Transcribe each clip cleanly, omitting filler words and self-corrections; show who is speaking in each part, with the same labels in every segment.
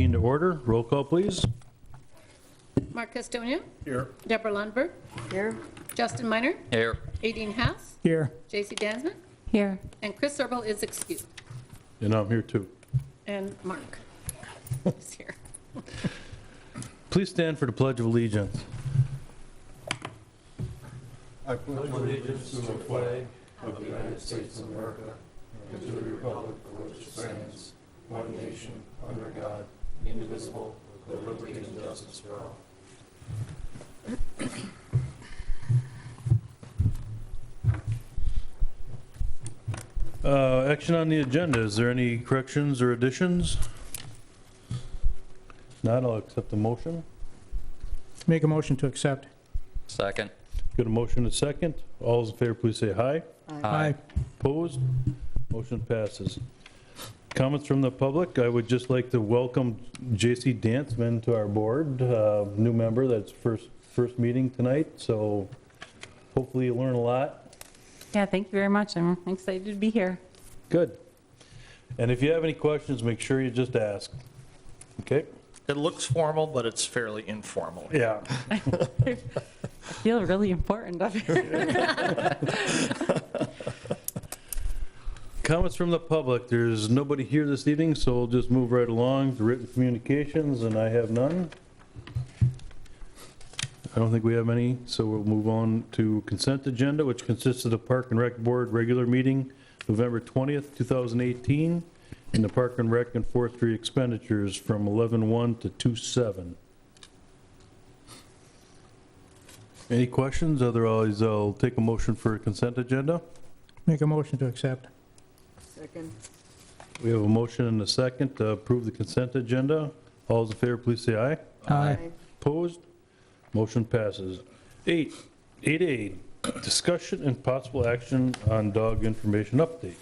Speaker 1: 2018 to order. Roll call, please.
Speaker 2: Mark Castonia.
Speaker 1: Here.
Speaker 2: Deborah Lundberg.
Speaker 3: Here.
Speaker 2: Justin Miner.
Speaker 4: Here.
Speaker 2: Aideen House.
Speaker 5: Here.
Speaker 2: JC Dansman.
Speaker 3: Here.
Speaker 2: And Chris Serbel is excused.
Speaker 1: And I'm here too.
Speaker 2: And Mark is here.
Speaker 1: Please stand for the Pledge of Allegiance.
Speaker 6: I pledge allegiance to the flag of the United States of America and to the republic for which it stands, one nation, under God, indivisible, with liberty and justice for all.
Speaker 1: Action on the agenda. Is there any corrections or additions? Not, I'll accept the motion.
Speaker 5: Make a motion to accept.
Speaker 4: Second.
Speaker 1: Got a motion and a second. All those in favor, please say aye.
Speaker 5: Aye.
Speaker 1: Opposed? Motion passes. Comments from the public. I would just like to welcome JC Dansman to our board, new member. That's first meeting tonight, so hopefully you learn a lot.
Speaker 3: Yeah, thank you very much. I'm excited to be here.
Speaker 1: Good. And if you have any questions, make sure you just ask. Okay?
Speaker 7: It looks formal, but it's fairly informal.
Speaker 1: Yeah.
Speaker 3: I feel really important up here.
Speaker 1: Comments from the public. There's nobody here this evening, so we'll just move right along to written communications, and I have none. I don't think we have any, so we'll move on to consent agenda, which consists of the Park and Rec Board regular meeting, November 20th, 2018, and the Park and Rec and forestry expenditures from 11/1 to 2/7. Any questions? Otherwise, I'll take a motion for a consent agenda.
Speaker 5: Make a motion to accept.
Speaker 3: Second.
Speaker 1: We have a motion and a second to approve the consent agenda. All those in favor, please say aye.
Speaker 5: Aye.
Speaker 1: Opposed? Motion passes. 8A, discussion and possible action on dog information update.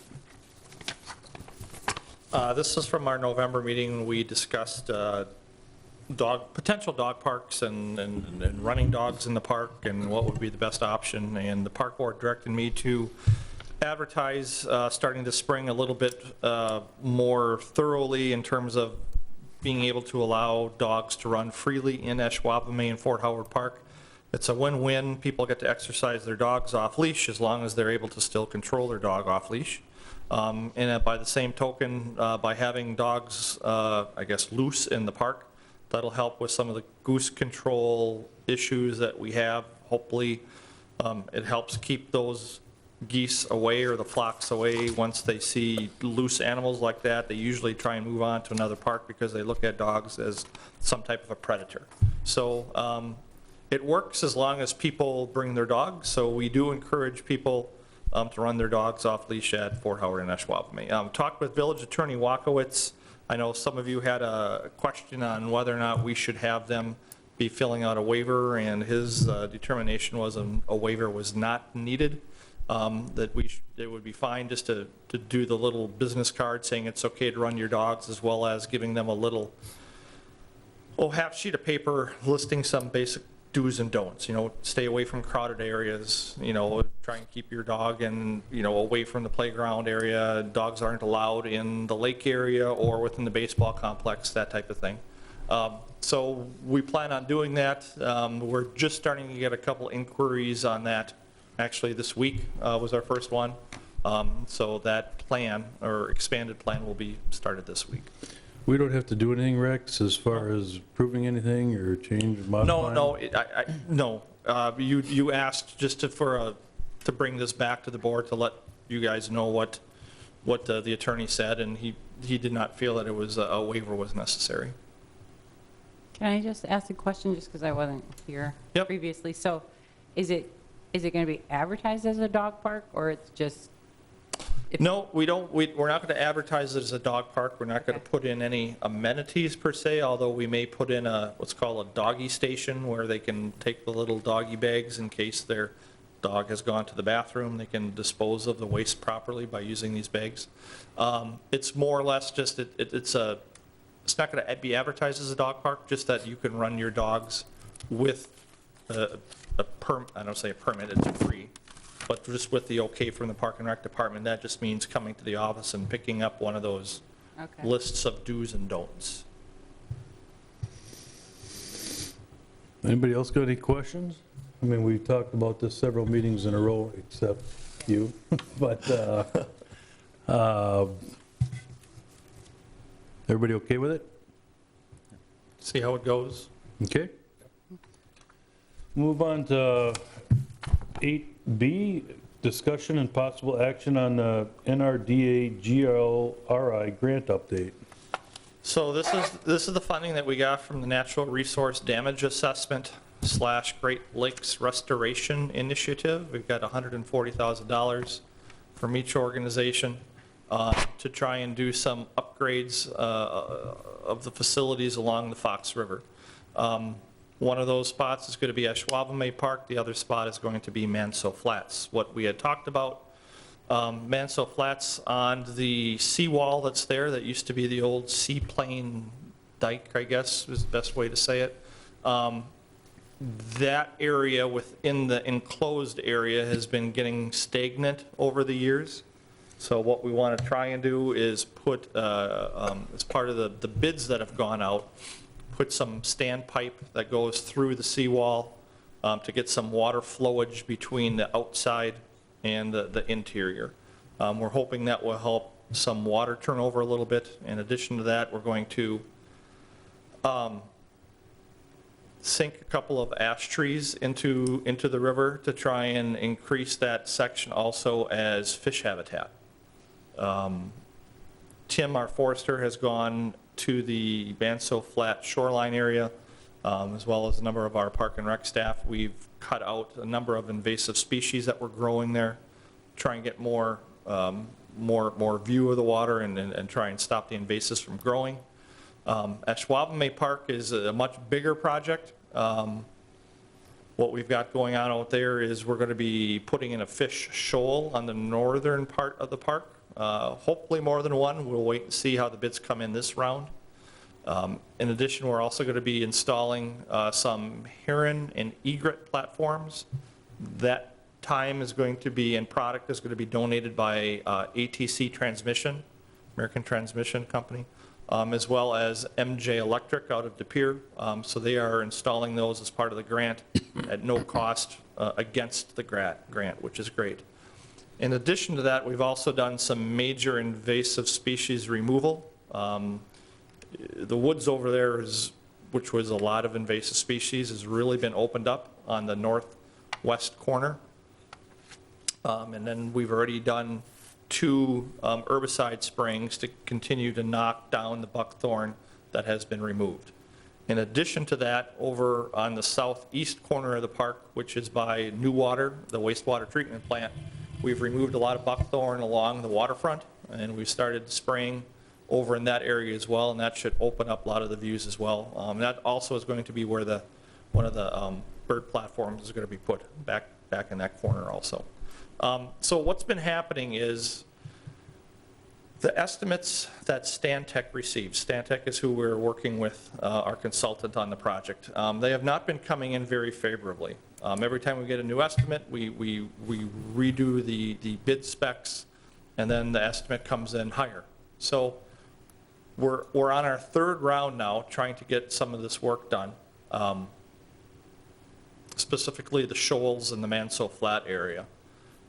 Speaker 7: This is from our November meeting. We discussed potential dog parks and running dogs in the park and what would be the best option. And the park board directed me to advertise starting this spring a little bit more thoroughly in terms of being able to allow dogs to run freely in Ashwaubenon and Fort Howard Park. It's a win-win. People get to exercise their dogs off leash as long as they're able to still control their dog off leash. And by the same token, by having dogs, I guess, loose in the park, that'll help with some of the goose control issues that we have. Hopefully, it helps keep those geese away or the flocks away. Once they see loose animals like that, they usually try and move on to another park because they look at dogs as some type of a predator. So it works as long as people bring their dogs. So we do encourage people to run their dogs off leash at Fort Howard and Ashwaubenon. Talked with Village Attorney Wakowitz. I know some of you had a question on whether or not we should have them be filling out a waiver, and his determination was a waiver was not needed. That it would be fine just to do the little business card saying it's okay to run your dogs, as well as giving them a little half sheet of paper listing some basic do's and don'ts. Stay away from crowded areas, try and keep your dog away from the playground area. Dogs aren't allowed in the lake area or within the baseball complex, that type of thing. So we plan on doing that. We're just starting to get a couple inquiries on that. Actually, this week was our first one. So that plan, or expanded plan, will be started this week.
Speaker 1: We don't have to do anything, Rex, as far as proving anything or change or modifying?
Speaker 7: No. You asked just to bring this back to the board to let you guys know what the attorney said, and he did not feel that it was a waiver was necessary.
Speaker 3: Can I just ask a question, just because I wasn't here previously? So is it going to be advertised as a dog park, or it's just?
Speaker 7: No, we don't. We're not going to advertise it as a dog park. We're not going to put in any amenities per se, although we may put in what's called a doggy station where they can take the little doggy bags in case their dog has gone to the bathroom. They can dispose of the waste properly by using these bags. It's more or less just it's not going to be advertised as a dog park, just that you can run your dogs with I don't say a permit, it's free, but just with the okay from the Park and Rec Department. That just means coming to the office and picking up one of those lists of do's and don'ts.
Speaker 1: Anybody else got any questions? I mean, we talked about this several meetings in a row, except you, but, everybody okay with it?
Speaker 7: See how it goes.
Speaker 1: Okay. Move on to 8B, discussion and possible action on the NRDA GLRI grant update.
Speaker 7: So this is the funding that we got from the Natural Resource Damage Assessment / Great Lakes Restoration Initiative. We've got $140,000 from each organization to try and do some upgrades of the facilities along the Fox River. One of those spots is going to be Ashwaubenon Park. The other spot is going to be Manso Flats. What we had talked about, Manso Flats on the seawall that's there, that used to be the old seaplane dike, I guess is the best way to say it. That area within the enclosed area has been getting stagnant over the years. So what we want to try and do is put, as part of the bids that have gone out, put some standpipe that goes through the seawall to get some water flowage between the outside and the interior. We're hoping that will help some water turnover a little bit. In addition to that, we're going to sink a couple of ash trees into the river to try and increase that section also as fish habitat. Tim, our forester, has gone to the Manso Flat shoreline area, as well as a number of our park and rec staff. We've cut out a number of invasive species that were growing there, try and get more view of the water and try and stop the invasives from growing. Ashwaubenon Park is a much bigger project. What we've got going on out there is we're going to be putting in a fish shoal on the northern part of the park. Hopefully more than one. We'll wait and see how the bids come in this round. In addition, we're also going to be installing some heron and egret platforms. That time is going to be, and product is going to be donated by ATC Transmission, American Transmission Company, as well as MJ Electric out of De Pere. So they are installing those as part of the grant at no cost against the grant, which is great. In addition to that, we've also done some major invasive species removal. The woods over there, which was a lot of invasive species, has really been opened up on the northwest corner. And then we've already done 2 herbicide sprayings to continue to knock down the buckthorn that has been removed. In addition to that, over on the southeast corner of the park, which is by New Water, the wastewater treatment plant, we've removed a lot of buckthorn along the waterfront, and we've started spraying over in that area as well, and that should open up a lot of the views as well. That also is going to be where one of the bird platforms is going to be put back in that corner also. So what's been happening is the estimates that Stantec receives, Stantec is who we're working with, our consultant on the project, they have not been coming in very favorably. Every time we get a new estimate, we redo the bid specs, and then the estimate comes in higher. So we're on our 3rd round now, trying to get some of this work done, specifically the shoals and the Manso Flat area.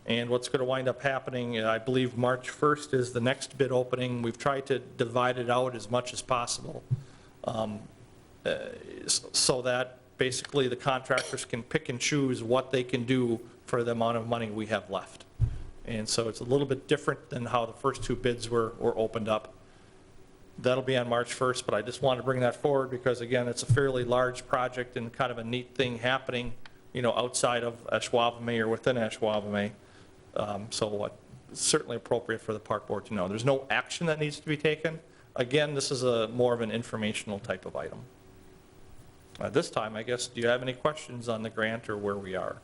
Speaker 7: And what's going to wind up happening, I believe March 1st is the next bid opening. We've tried to divide it out as much as possible so that basically the contractors can pick and choose what they can do for the amount of money we have left. And so it's a little bit different than how the first 2 bids were opened up. That'll be on March 1st, but I just wanted to bring that forward because, again, it's a fairly large project and kind of a neat thing happening, outside of Ashwaubenon or within Ashwaubenon. So it's certainly appropriate for the park board to know. There's no action that needs to be taken. Again, this is more of an informational type of item. This time, I guess, do you have any questions on the grant or where we are?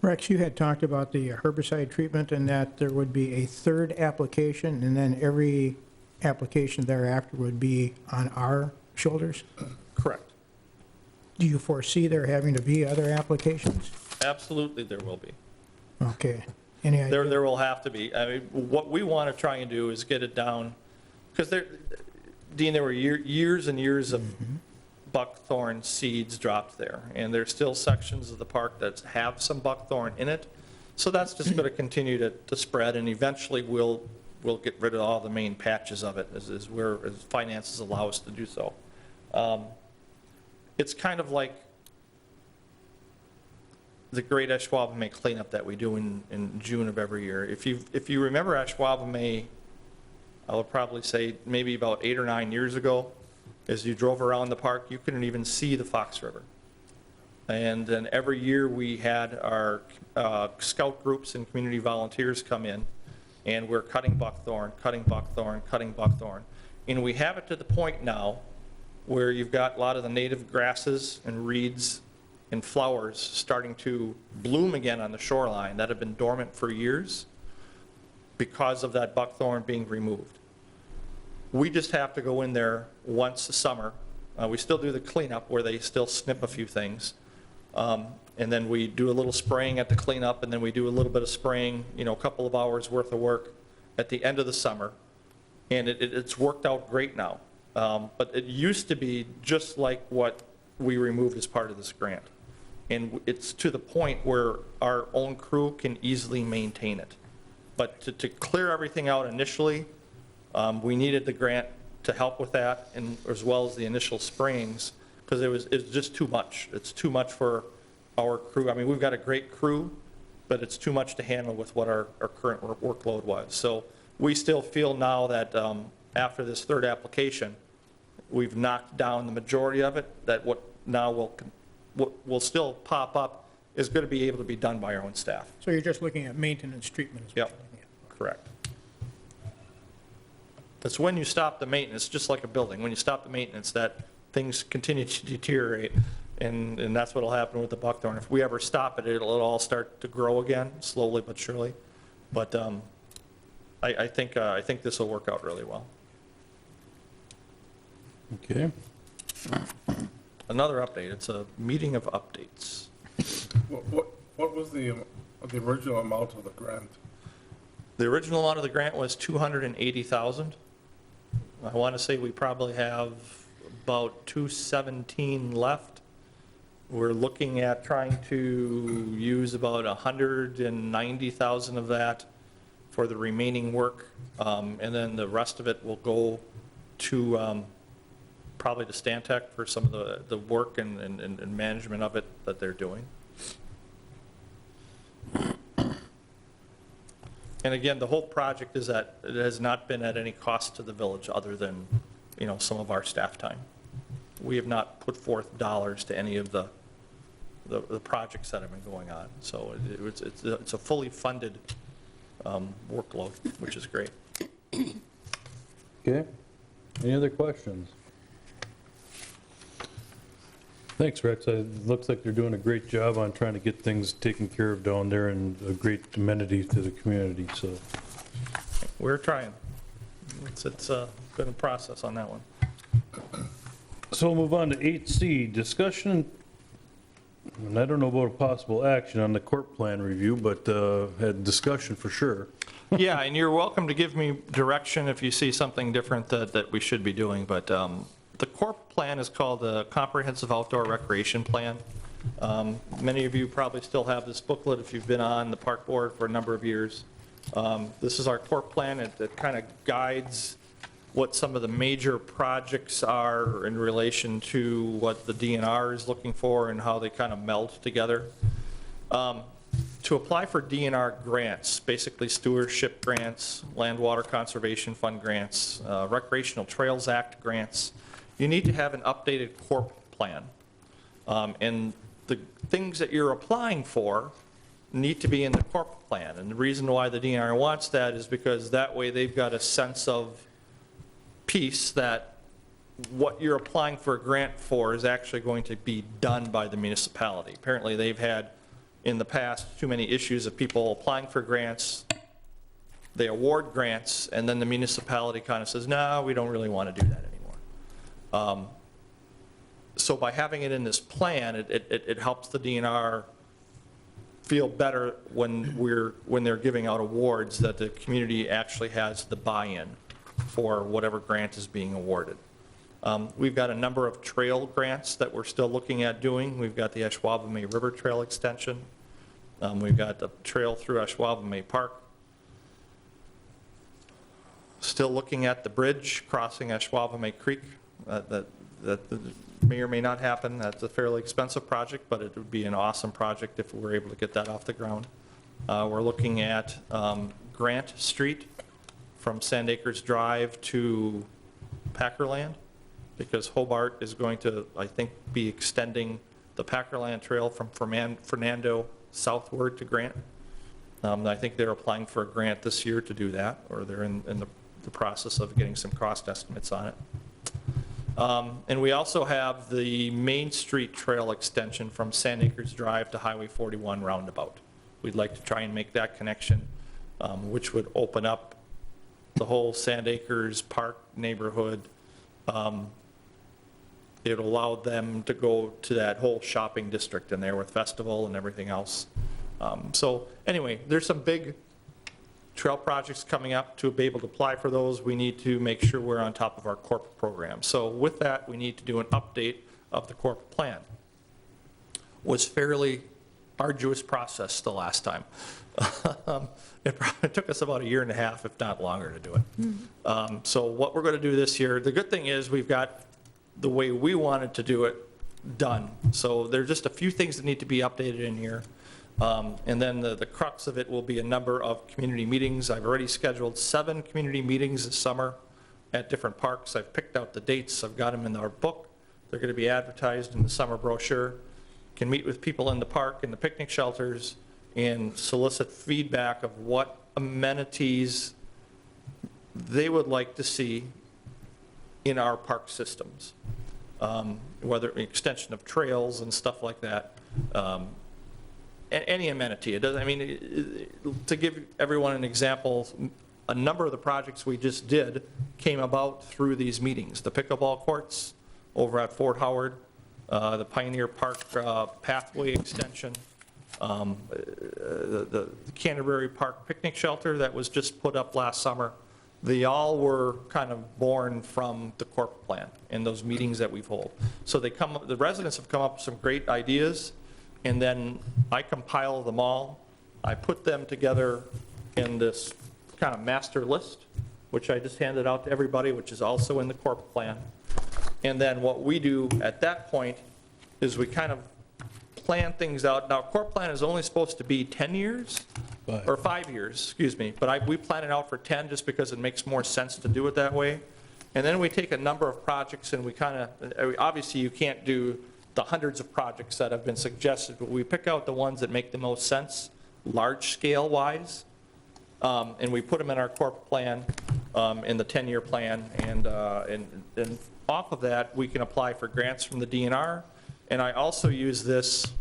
Speaker 5: Rex, you had talked about the herbicide treatment and that there would be a 3rd application, and then every application thereafter would be on our shoulders?
Speaker 7: Correct.
Speaker 5: Do you foresee there having to be other applications?
Speaker 7: Absolutely, there will be.
Speaker 5: Okay. Any idea?
Speaker 7: There will have to be. I mean, what we want to try and do is get it down, because Dean, there were years and years of buckthorn seeds dropped there. And there's still sections of the park that have some buckthorn in it. So that's just going to continue to spread, and eventually we'll get rid of all the main patches of it as finances allow us to do so. It's kind of like the Great Ashwaubenon cleanup that we do in June of every year. If you remember Ashwaubenon, I would probably say maybe about 8 or 9 years ago, as you drove around the park, you couldn't even see the Fox River. And then every year we had our scout groups and community volunteers come in, and we're cutting buckthorn, cutting buckthorn, cutting buckthorn. And we have it to the point now where you've got a lot of the native grasses and reeds and flowers starting to bloom again on the shoreline that have been dormant for years because of that buckthorn being removed. We just have to go in there once a summer. We still do the cleanup where they still snip a few things. And then we do a little spraying at the cleanup, and then we do a little bit of spraying, a couple of hours worth of work at the end of the summer. And it's worked out great now. But it used to be just like what we removed as part of this grant. And it's to the point where our own crew can easily maintain it. But to clear everything out initially, we needed the grant to help with that, and as well as the initial sprayings, because it was just too much. It's too much for our crew. I mean, we've got a great crew, but it's too much to handle with what our current workload was. So we still feel now that after this third application, we've knocked down the majority of it, that what will still pop up is going to be able to be done by our own staff.
Speaker 5: So you're just looking at maintenance treatment?
Speaker 7: Yep, correct. That's when you stop the maintenance, just like a building. When you stop the maintenance, that things continue to deteriorate, and that's what will happen with the buckthorn. If we ever stop it, it'll all start to grow again, slowly but surely. But I think this will work out really well.
Speaker 1: Okay.
Speaker 7: Another update, it's a meeting of updates.
Speaker 6: What was the original amount of the grant?
Speaker 7: The original amount of the grant was $280,000. I want to say we probably have about $217 left. We're looking at trying to use about $190,000 of that for the remaining work, and then the rest of it will go to probably to Stantec for some of the work and management of it that they're doing. And again, the whole project is that it has not been at any cost to the village other than, some of our staff time. We have not put forth dollars to any of the projects that have been going on. So it's a fully funded workload, which is great.
Speaker 1: Okay. Any other questions? Thanks, Rex. It looks like they're doing a great job on trying to get things taken care of down there, and a great amenity to the community, so.
Speaker 7: We're trying. It's been a process on that one.
Speaker 1: So we'll move on to 8C, discussion, and I don't know about a possible action on the court plan review, but had discussion for sure.
Speaker 7: Yeah, and you're welcome to give me direction if you see something different that we should be doing, but the corp plan is called the Comprehensive Outdoor Recreation Plan. Many of you probably still have this booklet if you've been on the park board for a number of years. This is our corp plan. It kind of guides what some of the major projects are in relation to what the DNR is looking for and how they kind of meld together. To apply for DNR grants, basically stewardship grants, land water conservation fund grants, Recreational Trails Act grants, you need to have an updated corp plan. And the things that you're applying for need to be in the corp plan. And the reason why the DNR wants that is because that way they've got a sense of peace that what you're applying for a grant for is actually going to be done by the municipality. Apparently they've had in the past too many issues of people applying for grants, they award grants, and then the municipality kind of says, no, we don't really want to do that anymore. So by having it in this plan, it helps the DNR feel better when they're giving out awards, that the community actually has the buy-in for whatever grant is being awarded. We've got a number of trail grants that we're still looking at doing. We've got the Ashwaubenon River Trail Extension. We've got the trail through Ashwaubenon Park. Still looking at the bridge crossing Ashwaubenon Creek. That may or may not happen. That's a fairly expensive project, but it would be an awesome project if we were able to get that off the ground. We're looking at Grant Street from Sand Acres Drive to Packerland, because Hobart is going to, I think, be extending the Packerland Trail from Fernando southward to Grant. I think they're applying for a grant this year to do that, or they're in the process of getting some cost estimates on it. And we also have the Main Street Trail extension from Sand Acres Drive to Highway 41 roundabout. We'd like to try and make that connection, which would open up the whole Sand Acres Park neighborhood. It will allow them to go to that whole shopping district in there with festival and everything else. So anyway, there's some big trail projects coming up. To be able to apply for those, we need to make sure we're on top of our corporate program. So with that, we need to do an update of the corporate plan. Was fairly arduous process the last time. It probably took us about 1.5 years, if not longer, to do it. So what we're going to do this year, the good thing is we've got the way we wanted to do it done. So there's just a few things that need to be updated in here. And then the crux of it will be a number of community meetings. I've already scheduled 7 community meetings this summer at different parks. I've picked out the dates. I've got them in our book. They're going to be advertised in the summer brochure. Can meet with people in the park, in the picnic shelters, and solicit feedback of what amenities they would like to see in our park systems, whether extension of trails and stuff like that. Any amenity. It doesn't, I mean, to give everyone an example, a number of the projects we just did came about through these meetings. The pickleball courts over at Fort Howard, the Pioneer Park pathway extension, the Canterbury Park picnic shelter that was just put up last summer. They all were kind of born from the corporate plan and those meetings that we've held. So the residents have come up with some great ideas, and then I compile them all. I put them together in this kind of master list, which I just handed out to everybody, which is also in the corporate plan. And then what we do at that point is we kind of plan things out. Now, corporate plan is only supposed to be 10 years, or 5 years, excuse me, but we plan it out for 10 just because it makes more sense to do it that way. And then we take a number of projects and we kind of, obviously you can't do the hundreds of projects that have been suggested, but we pick out the ones that make the most sense, large scale wise, and we put them in our corporate plan, in the 10-year plan, and off of that, we can apply for grants from the DNR. And I also use this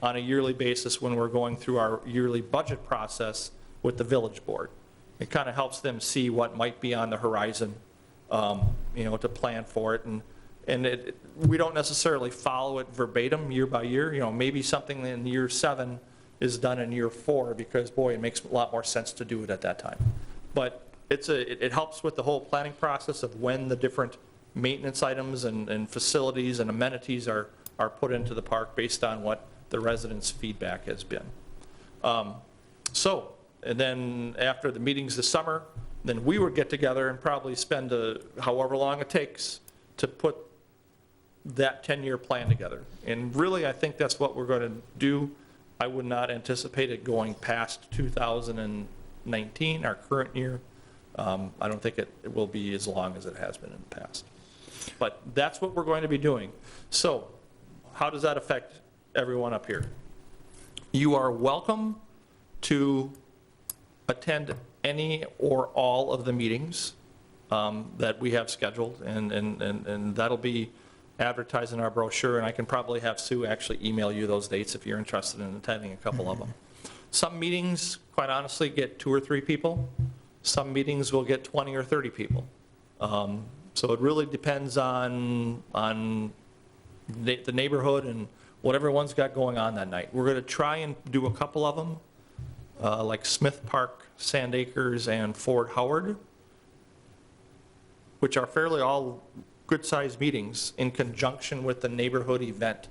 Speaker 7: on a yearly basis when we're going through our yearly budget process with the village board. It kind of helps them see what might be on the horizon, to plan for it. And we don't necessarily follow it verbatim year by year. Maybe something in year 7 is done in year 4 because, boy, it makes a lot more sense to do it at that time. But it helps with the whole planning process of when the different maintenance items and facilities and amenities are put into the park based on what the residents' feedback has been. And then after the meetings this summer, then we would get together and probably spend however long it takes to put that 10-year plan together. And really, I think that's what we're going to do. I would not anticipate it going past 2019, our current year. I don't think it will be as long as it has been in the past. But that's what we're going to be doing. So how does that affect everyone up here? You are welcome to attend any or all of the meetings that we have scheduled, and that'll be advertised in our brochure, and I can probably have Sue actually email you those dates if you're interested in attending a couple of them. Some meetings, quite honestly, get 2 or 3 people. Some meetings will get 20 or 30 people. So it really depends on the neighborhood and what everyone's got going on that night. We're going to try and do a couple of them, like Smith Park, Sand Acres, and Fort Howard, which are fairly all good-sized meetings in conjunction with the neighborhood event,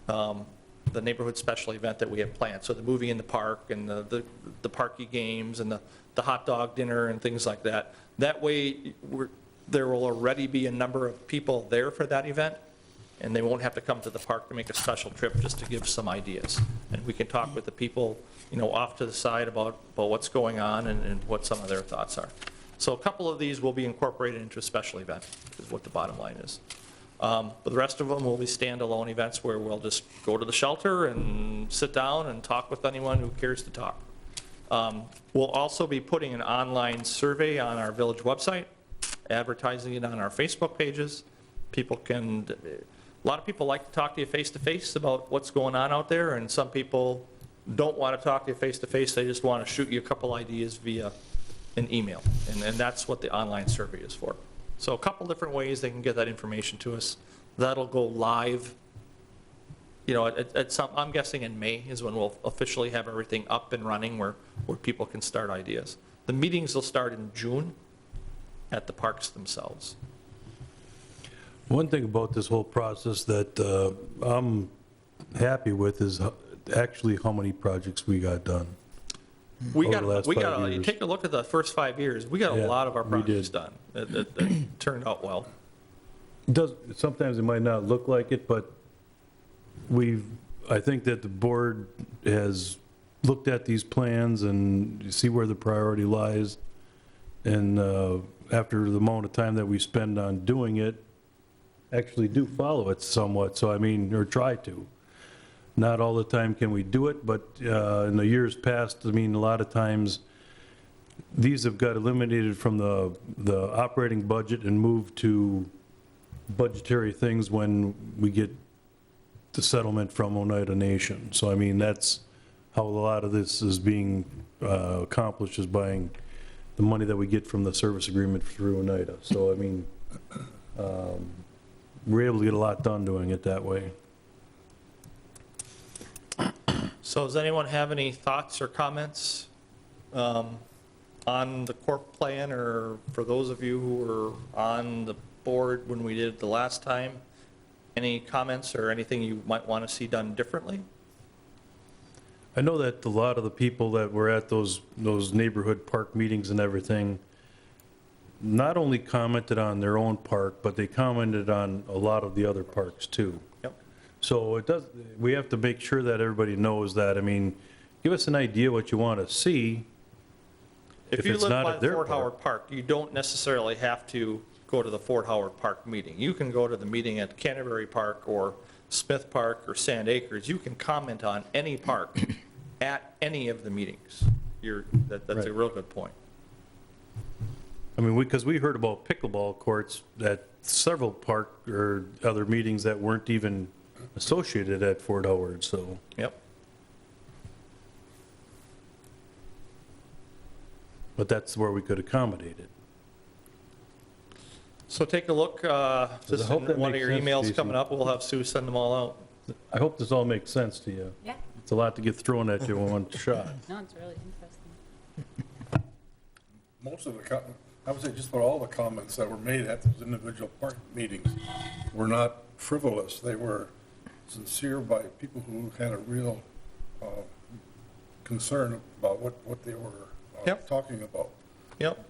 Speaker 7: the neighborhood special event that we have planned. So the movie in the park and the parky games and the hot dog dinner and things like that. That way, there will already be a number of people there for that event, and they won't have to come to the park to make a special trip just to give some ideas. And we can talk with the people, off to the side about what's going on and what some of their thoughts are. So a couple of these will be incorporated into a special event, is what the bottom line is. But the rest of them will be standalone events where we'll just go to the shelter and sit down and talk with anyone who cares to talk. We'll also be putting an online survey on our village website, advertising it on our Facebook pages. A lot of people like to talk to you face-to-face about what's going on out there, and some people don't want to talk to you face-to-face, they just want to shoot you a couple ideas via an email, and that's what the online survey is for. So a couple different ways they can get that information to us. That'll go live, I'm guessing in May is when we'll officially have everything up and running where people can start ideas. The meetings will start in June at the parks themselves.
Speaker 1: One thing about this whole process that I'm happy with is actually how many projects we got done.
Speaker 7: You
Speaker 1: years.
Speaker 7: take a look at the first 5 years, we got a
Speaker 1: Yeah,
Speaker 7: lot of our
Speaker 1: we
Speaker 7: projects
Speaker 1: did.
Speaker 7: done. It turned out well.
Speaker 1: Sometimes it might not look like it, but I think that the board has looked at these plans and you see where the priority lies. And after the amount of time that we spend on doing it, actually do follow it somewhat, so or try to. Not all the time can we do it, but in the years past, a lot of times, these have got eliminated from the operating budget and moved to budgetary things when we get the settlement from Oneida Nation. So that's how a lot of this is being accomplished, is buying the money that we get from the service agreement through Oneida. So we're able to get a lot done doing it that way.
Speaker 7: So does anyone have any thoughts or comments on the corp plan, or for those of you who were on the board when we did it the last time, any comments or anything you might want to see done differently?
Speaker 1: I know that a lot of the people that were at those neighborhood park meetings and everything not only commented on their own park, but they commented on a lot of the other parks too.
Speaker 7: Yep.
Speaker 1: So we have to make sure that everybody knows that. Give us an idea what you want to see.
Speaker 7: If you
Speaker 1: it's
Speaker 7: live
Speaker 1: not
Speaker 7: by
Speaker 1: at their
Speaker 7: Fort
Speaker 1: park.
Speaker 7: Howard Park, you don't necessarily have to go to the Fort Howard Park meeting. You can go to the meeting at Canterbury Park or Smith Park or Sand Acres. You can comment on any park at any of the meetings. That's
Speaker 1: Right.
Speaker 7: a real good point.
Speaker 1: Because we heard about pickleball courts at several park or other meetings that weren't even associated at Fort Howard, so.
Speaker 7: Yep.
Speaker 1: But that's where we could accommodate it.
Speaker 7: So take a look, just
Speaker 1: hope
Speaker 7: in
Speaker 1: that
Speaker 7: one of
Speaker 1: makes
Speaker 7: your
Speaker 1: sense,
Speaker 7: emails
Speaker 1: Jason.
Speaker 7: coming up, we'll have Sue send them all out.
Speaker 1: I hope this all makes sense to you.
Speaker 3: Yeah,
Speaker 1: It's a lot to get thrown at you in one shot.
Speaker 3: no, it's really interesting.
Speaker 6: Most of I would say just about all the comments that were made at those individual park meetings were not frivolous. They were sincere by people who had a real concern about what they were
Speaker 7: Yep.
Speaker 6: talking about.
Speaker 7: Yep.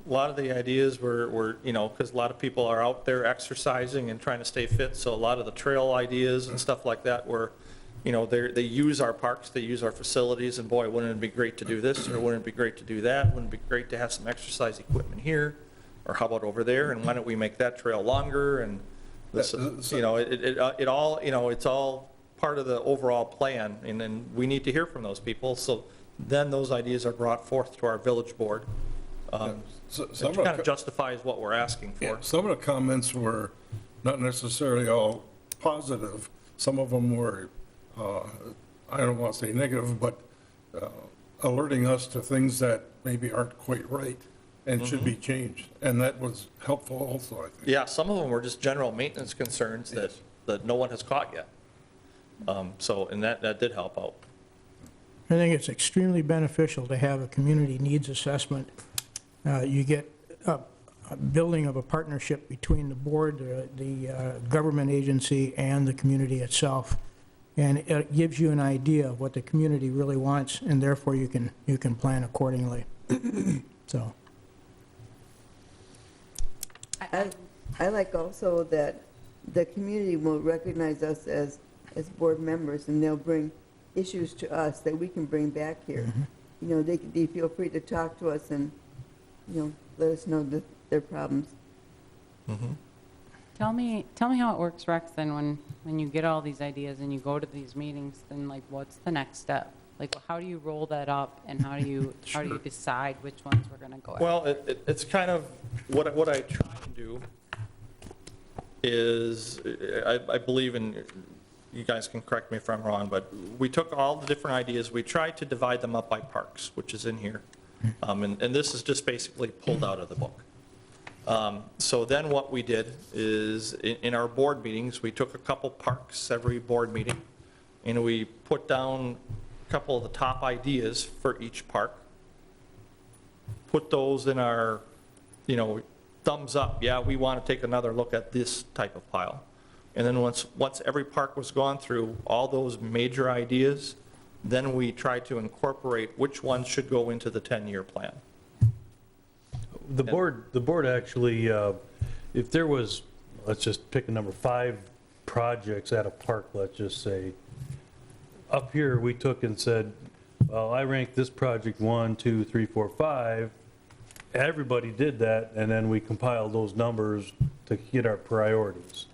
Speaker 7: A lot of the ideas were, because a lot of people are out there exercising and trying to stay fit, so a lot of the trail ideas and stuff like that were, they use our parks, they use our facilities, and boy, wouldn't it be great to do this, or wouldn't it be great to do that? Wouldn't it be great to have some exercise equipment here? Or how about over there, and why don't we make that trail longer? And this, it all, it's all part of the overall plan, and then we need to hear from those people, so then those ideas are brought forth to our village board. Which kind of justifies what we're asking for.
Speaker 6: Yeah, some of the comments were not necessarily all positive. Some of them were, I don't want to say negative, but alerting us to things that maybe aren't quite right and should be changed. And that was helpful also, I think.
Speaker 7: Yeah, some of them were just general maintenance concerns that no one has caught yet. And that did help out.
Speaker 5: I think it's extremely beneficial to have a community needs assessment. You get a building of a partnership between the board, the government agency, and the community itself. And it gives you an idea of what the community really wants, and therefore you can plan accordingly. So,
Speaker 4: I like also that the community will recognize us as board members, and they'll bring issues to us that we can bring back here. You know, they feel free to talk to us and, you know, let us know their problems.
Speaker 3: Tell me how it works, Rex, then when you get all these ideas and you go to these meetings, then like what's the next step? Like how do you roll that up and how do you decide which ones we're gonna go after?
Speaker 7: Well, it's kind of, what I try to do is, I believe in, you guys can correct me if I'm wrong, but we took all the different ideas, we tried to divide them up by parks, which is in here. And this is just basically pulled out of the book. So then what we did is, in our board meetings, we took a couple parks every board meeting, and we put down a couple of the top ideas for each park, put those in our, you know, thumbs up, yeah, we want to take another look at this type of pile. And then once every park was gone through, all those major ideas, then we tried to incorporate which ones should go into the 10-year plan.
Speaker 1: The board actually, if there was, let's just pick a number, 5 projects at a park, let's just say, up here, we took and said, well, I ranked this project 1, 2, 3, 4, 5. Everybody did that, and then we compiled those numbers to hit our priorities.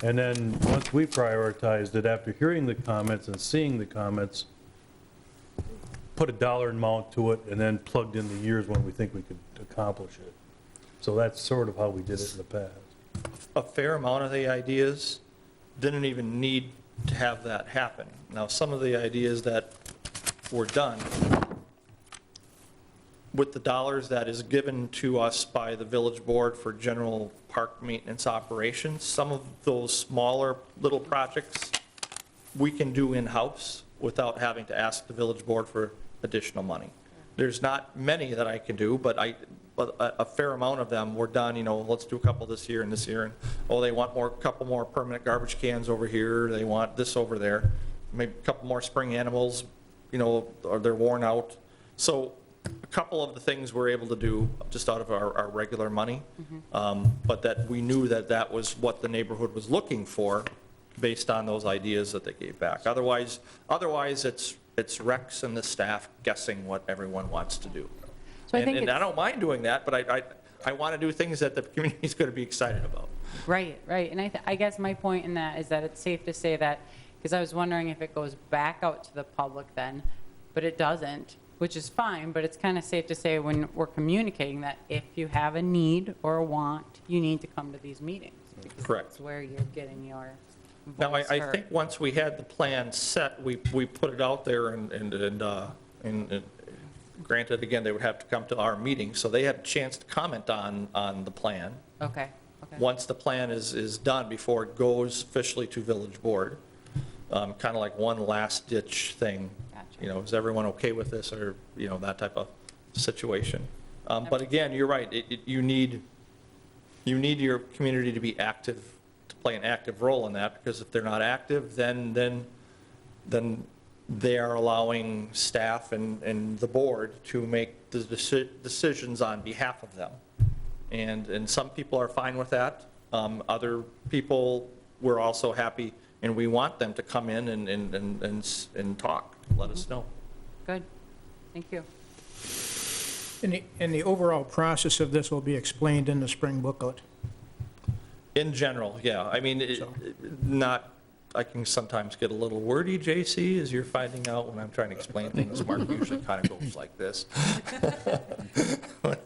Speaker 1: And then, once we prioritized it, after hearing the comments and seeing the comments, put a dollar amount to it, and then plugged in the years when we think we could accomplish it. So that's sort of how we did it in the past.
Speaker 7: A fair amount of the ideas didn't even need to have that happen. Now, some of the ideas that were done with the dollars that is given to us by the village board for general park maintenance operations, some of those smaller little projects we can do in-house without having to ask the village board for additional money. There's not many that I can do, but a fair amount of them were done, you know, let's do a couple this year and this year, and, oh, they want a couple more permanent garbage cans over here, they want this over there, maybe a couple more spring animals, you know, or they're worn out. So a couple of the things we're able to do just out of our regular money, but that we knew that was what the neighborhood was looking for based on those ideas that they gave back. Otherwise it's Rex and the staff guessing what everyone wants to do.
Speaker 3: So I think
Speaker 7: and I don't mind doing that, but I want to do things that the community's going to be excited about.
Speaker 3: Right. And I guess my point in that is that it's safe to say that, because I was wondering if it goes back out to the public then, but it doesn't, which is fine, but it's kind of safe to say when we're communicating that if you have a need or a want, you need to come to these meetings. Because
Speaker 7: Correct.
Speaker 3: that's where you're getting your voice
Speaker 7: Now, I
Speaker 3: heard.
Speaker 7: think once we had the plan set, we put it out there and granted, again, they would have to come to our meeting, so they had a chance to comment on the plan.
Speaker 3: Okay.
Speaker 7: Once the plan is done, before it goes officially to village board, kind of like one last ditch thing.
Speaker 3: Gotcha.
Speaker 7: You know, is everyone okay with this, or, you know, that type of situation. But again, you're right, you need your community to be active, to play an active role in that, because if they're not active, then they are allowing staff and the board to make the decisions on behalf of them. And some people are fine with that. Other people, we're also happy, and we want them to come in and talk, let us know.
Speaker 3: Good. Thank you.
Speaker 5: and the overall process of this will be explained in the spring booklet.
Speaker 7: In general, yeah. I mean, I can sometimes get a little wordy, JC, as you're finding out when I'm trying to explain things. Mark usually kind of goes like this when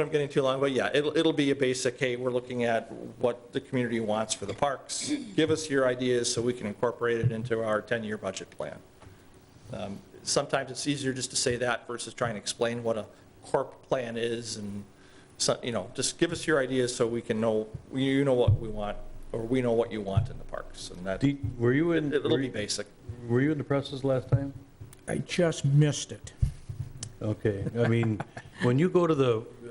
Speaker 7: I'm getting too long. But yeah, it'll be a basic, hey, we're looking at what the community wants for the parks. Give us your ideas so we can incorporate it into our 10-year budget plan. Sometimes it's easier just to say that versus trying to explain what a corp plan is, and so, just give us your ideas so we can know, you know what we want, or we know what you want in the parks, and that, it'll be basic.
Speaker 1: Were you in the process last time?
Speaker 5: I just missed it.
Speaker 1: Okay, I mean, when you go to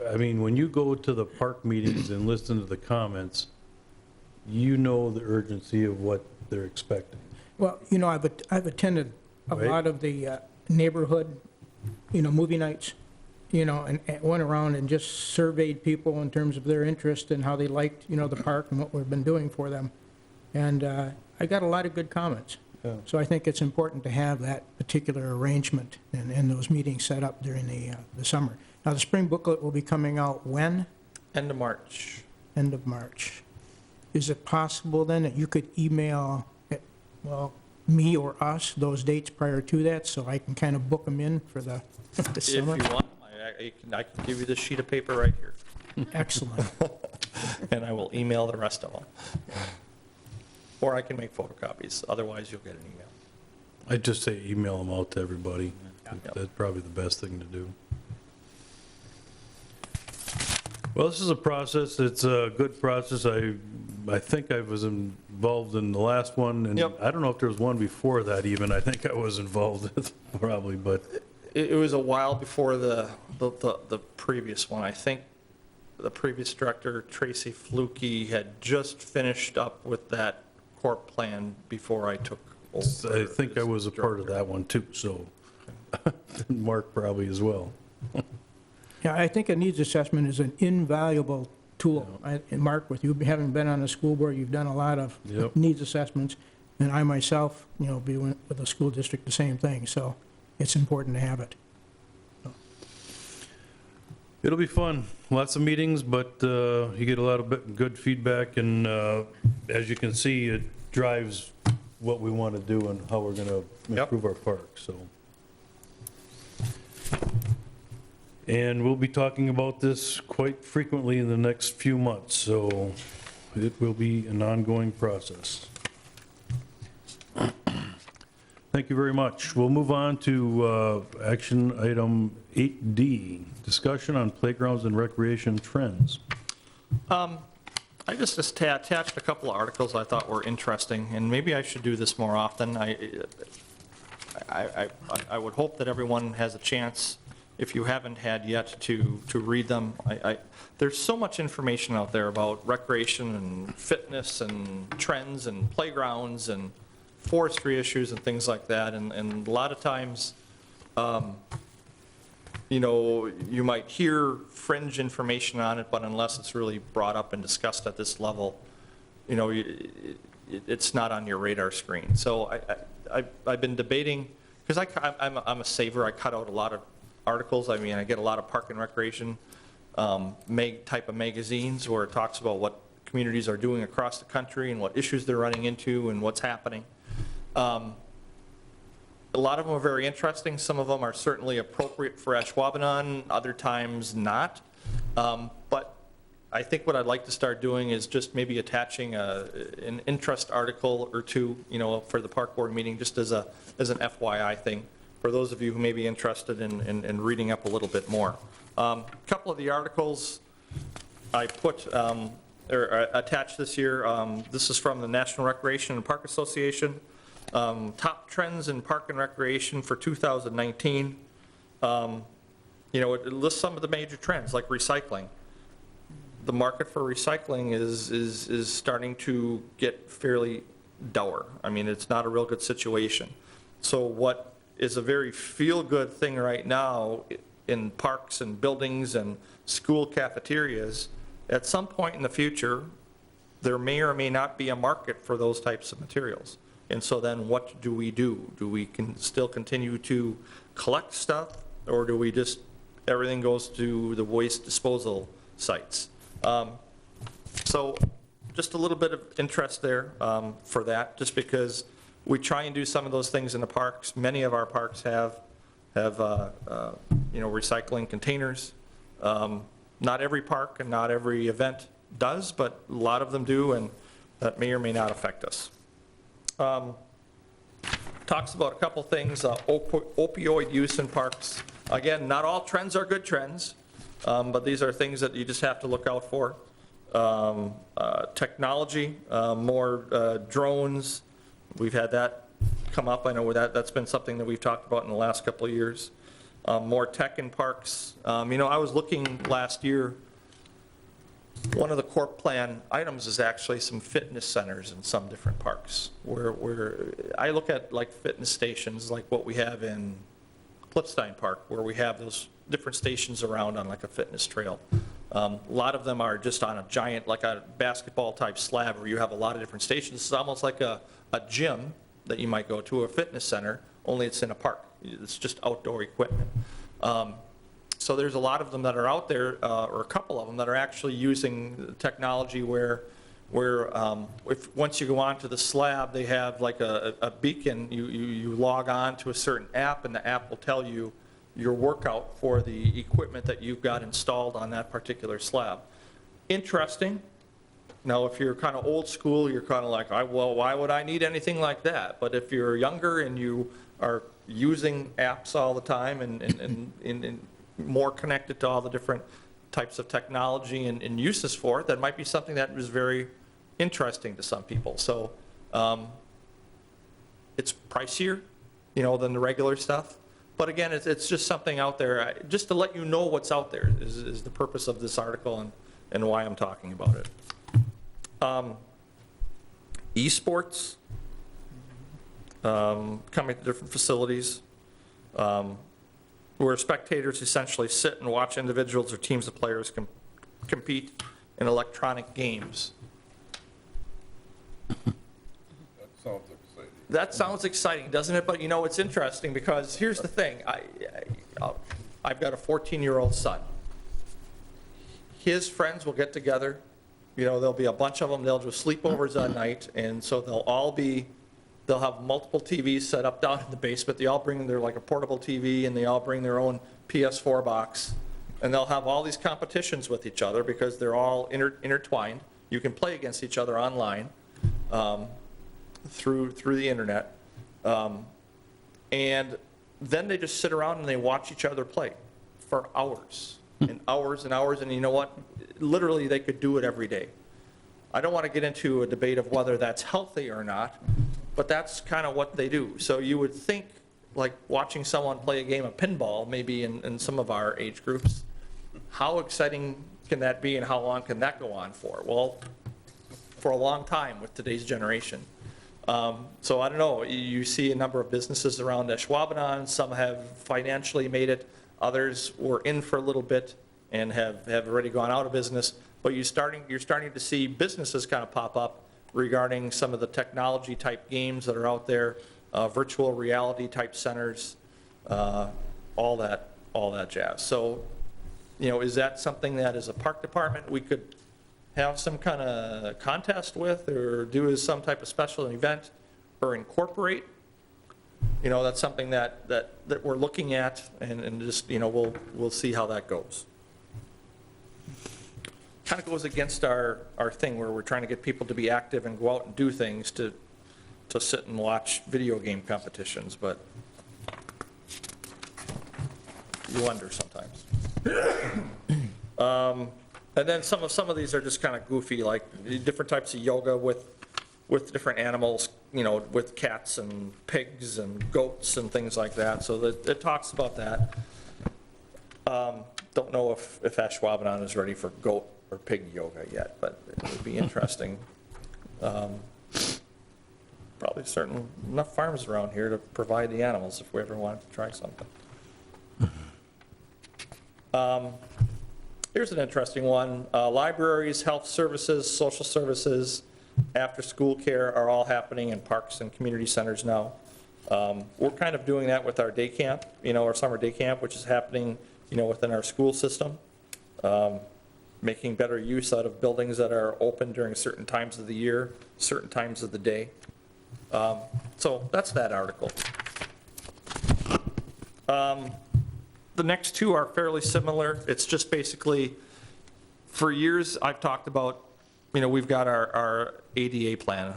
Speaker 1: I mean, when you go to the park meetings and listen to the comments, you know the urgency of what they're expecting.
Speaker 5: Well, I've attended a
Speaker 1: Right.
Speaker 5: lot of the neighborhood, movie nights, and went around and just surveyed people in terms of their interest and how they liked, the park and what we've been doing for them. And I got a lot of good comments.
Speaker 1: Yeah.
Speaker 5: So I think it's important to have that particular arrangement and those meetings set up during the summer. Now, the spring booklet will be coming out when?
Speaker 7: End of March.
Speaker 5: End of March. Is it possible then that you could email, me or us, those dates prior to that, so I can kind of book them in for the
Speaker 7: If you
Speaker 5: summer?
Speaker 7: want, I can give you this sheet of paper right here,
Speaker 5: Excellent.
Speaker 7: and I will email the rest of them. Or I can make photocopies, otherwise you'll get an email.
Speaker 1: I'd just say email them out to everybody.
Speaker 7: Yeah.
Speaker 1: That's probably the best thing to do. Well, this is a process, it's a good process. I think I was involved in the last one, and
Speaker 7: Yep.
Speaker 1: I don't know if there was one before that even. I think I was involved probably, but
Speaker 7: It was a while before the previous one. I think the previous director, Tracy Fluke, had just finished up with that corp plan before I took over.
Speaker 1: I think I was a part of
Speaker 7: director.
Speaker 1: that one too, so Mark probably as well.
Speaker 5: Yeah, I think a needs assessment is an invaluable tool. And Mark, with you having been on the school board, you've done a lot of
Speaker 1: Yep.
Speaker 5: needs assessments, and I myself, be with the school district, the same thing, so it's important to have it.
Speaker 1: It'll be fun, lots of meetings, but you get a lot of good feedback, and as you can see, it drives what we want to do and how we're going to
Speaker 7: Yep.
Speaker 1: improve our park, so. And we'll be talking about this quite frequently in the next few months, so it will be an ongoing process. Thank you very much. We'll move on to action item 8D, discussion on playgrounds and recreation trends.
Speaker 7: I just attached a couple of articles I thought were interesting, and maybe I should do this more often. I would hope that everyone has a chance, if you haven't had yet, to read them. There's so much information out there about recreation and fitness and trends and playgrounds and forestry issues and things like that, and a lot of times, you might hear fringe information on it, but unless it's really brought up and discussed at this level, it's not on your radar screen. So I've been debating, because I'm a saver, I cut out a lot of articles. I mean, I get a lot of park and recreation type of magazines where it talks about what communities are doing across the country and what issues they're running into and what's happening. A lot of them are very interesting. Some of them are certainly appropriate for Ashwaubenon, other times not. But I think what I'd like to start doing is just maybe attaching an interest article or two, for the park board meeting, just as an FYI thing, for those of you who may be interested in reading up a little bit more. A couple of the articles I put, or attached this year, this is from the National Recreation and Park Association. Top trends in park and recreation for 2019. It lists some of the major trends, like recycling. The market for recycling is starting to get fairly dour. I mean, it's not a real good situation. So what is a very feel-good thing right now in parks and buildings and school cafeterias, at some point in the future, there may or may not be a market for those types of materials. And so then what do we do? Do we still continue to collect stuff, or do we just, everything goes to the waste disposal sites? So just a little bit of interest there for that, just because we try and do some of those things in the parks. Many of our parks have recycling containers. Not every park and not every event does, but a lot of them do, and that may or may not affect us. Talks about a couple things, opioid use in parks. Again, not all trends are good trends, but these are things that you just have to look out for. Technology, more drones, we've had that come up. I know that's been something that we've talked about in the last couple of years. more tech in parks. I was looking last year, one of the corp plan items is actually some fitness centers in some different parks, where I look at like fitness stations, like what we have in Cliffstein Park, where we have those different stations around on like a fitness trail. A lot of them are just on a giant, like a basketball type slab, where you have a lot of different stations. It's almost like a gym that you might go to, a fitness center, only it's in a park. It's just outdoor equipment. So there's a lot of them that are out there, or a couple of them that are actually using technology where if once you go onto the slab, they have like a beacon. You log on to a certain app, and the app will tell you your workout for the equipment that you've got installed on that particular slab. Interesting. Now, if you're kind of old school, you're kind of like, well, why would I need anything like that? But if you're younger and you are using apps all the time and more connected to all the different types of technology and uses for it, that might be something that is very interesting to some people. So it's pricier, than the regular stuff. But again, it's just something out there, just to let you know what's out there is the purpose of this article and why I'm talking about it. Esports, coming to different facilities, where spectators essentially sit and watch individuals or teams of players compete in electronic games.
Speaker 6: Sounds exciting.
Speaker 7: That sounds exciting, doesn't it? But it's interesting, because here's the thing. I've got a 14-year-old son. His friends will get together. There'll be a bunch of them. They'll do sleepovers at night, and so they'll have multiple TVs set up down in the basement. They all bring their, like a portable TV, and they all bring their own PS4 box, and they'll have all these competitions with each other because they're all intertwined. You can play against each other online through the internet, and then they just sit around and they watch each other play for hours and hours and hours. And you know what? Literally, they could do it every day. I don't want to get into a debate of whether that's healthy or not, but that's kind of what they do. So you would think, like watching someone play a game of pinball, maybe in some of our age groups, how exciting can that be, and how long can that go on for? Well, for a long time with today's generation. So I don't know, you see a number of businesses around Ashwaubenon. Some have financially made it. Others were in for a little bit and have already gone out of business. But you're starting to see businesses kind of pop up regarding some of the technology type games that are out there, virtual reality type centers, all that jazz. So, is that something that as a park department we could have some kind of contest with, or do as some type of special event, or incorporate? That's something that we're looking at, and just, we'll see how that goes. Kind of goes against our thing, where we're trying to get people to be active and go out and do things, to sit and watch video game competitions, but you wonder sometimes. And then some of these are just kind of goofy, like different types of yoga with different animals, with cats and pigs and goats and things like that. So it talks about that. Don't know if Ashwaubenon is ready for goat or pig yoga yet, but it would be interesting. Probably certain enough farms around here to provide the animals if we ever wanted to try something. Here's an interesting one. Libraries, health services, social services, after-school care are all happening in parks and community centers now. We're kind of doing that with our day camp, our summer day camp, which is happening, within our school system. Making better use out of buildings that are open during certain times of the year, certain times of the day. So that's that article. The next two are fairly similar. It's just basically, for years I've talked about, we've got our ADA plan,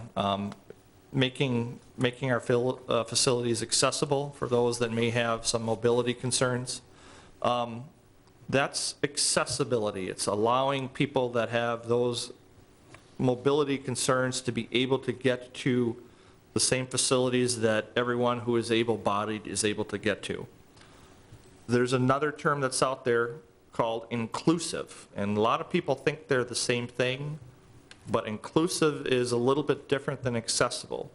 Speaker 7: making our facilities accessible for those that may have some mobility concerns. That's accessibility. It's allowing people that have those mobility concerns to be able to get to the same facilities that everyone who is able-bodied is able to get to. There's another term that's out there called inclusive, and a lot of people think they're the same thing, but inclusive is a little bit different than accessible.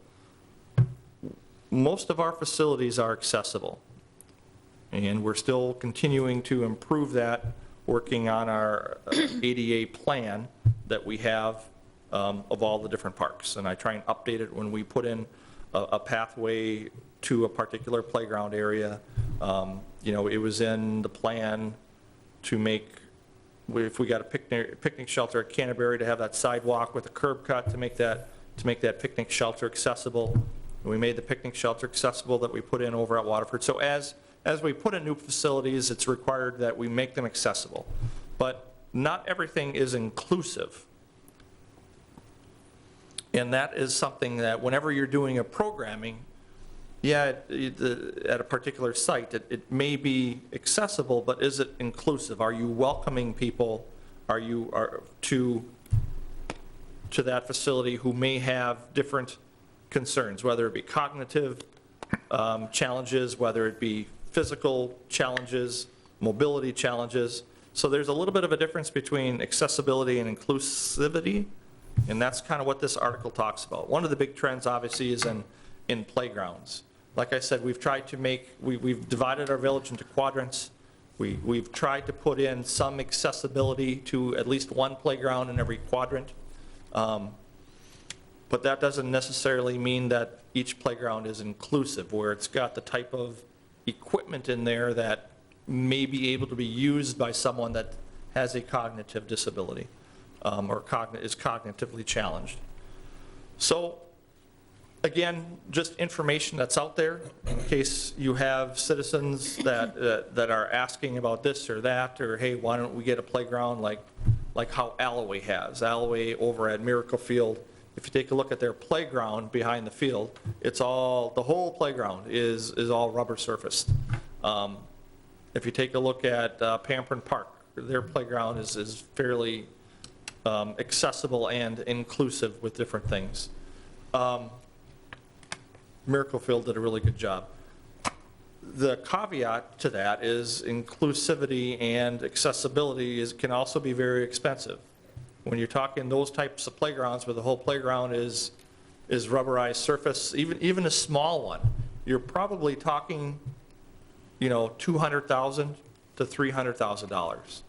Speaker 7: Most of our facilities are accessible, and we're still continuing to improve that, working on our ADA plan that we have of all the different parks. And I try and update it when we put in a pathway to a particular playground area. You know, it was in the plan to make, if we got a picnic shelter at Canterbury, to have that sidewalk with a curb cut to make that picnic shelter accessible. And we made the picnic shelter accessible that we put in over at Waterford. So as we put in new facilities, it's required that we make them accessible. But not everything is inclusive. And that is something that whenever you're doing a programming, yeah, at a particular site, it may be accessible, but is it inclusive? Are you welcoming people? Are to that facility who may have different concerns, whether it be cognitive challenges, whether it be physical challenges, mobility challenges? So there's a little bit of a difference between accessibility and inclusivity, and that's kind of what this article talks about. One of the big trends, obviously, is in playgrounds. Like I said, we've tried to make, we've divided our village into quadrants. We've tried to put in some accessibility to at least one playground in every quadrant. But that doesn't necessarily mean that each playground is inclusive, where it's got the type of equipment in there that may be able to be used by someone that has a cognitive disability or is cognitively challenged. So again, just information that's out there in case you have citizens that are asking about this or that, or hey, why don't we get a playground like how Alloway has. Alloway over at Miracle Field, if you take a look at their playground behind the field, it's all, the whole playground is all rubber surfaced. If you take a look at Pamperin Park, their playground is fairly accessible and inclusive with different things. Miracle Field did a really good job. The caveat to that is inclusivity and accessibility can also be very expensive. When you're talking those types of playgrounds where the whole playground is rubberized surface, even a small one, you're probably talking, you know, $200,000 to $300,000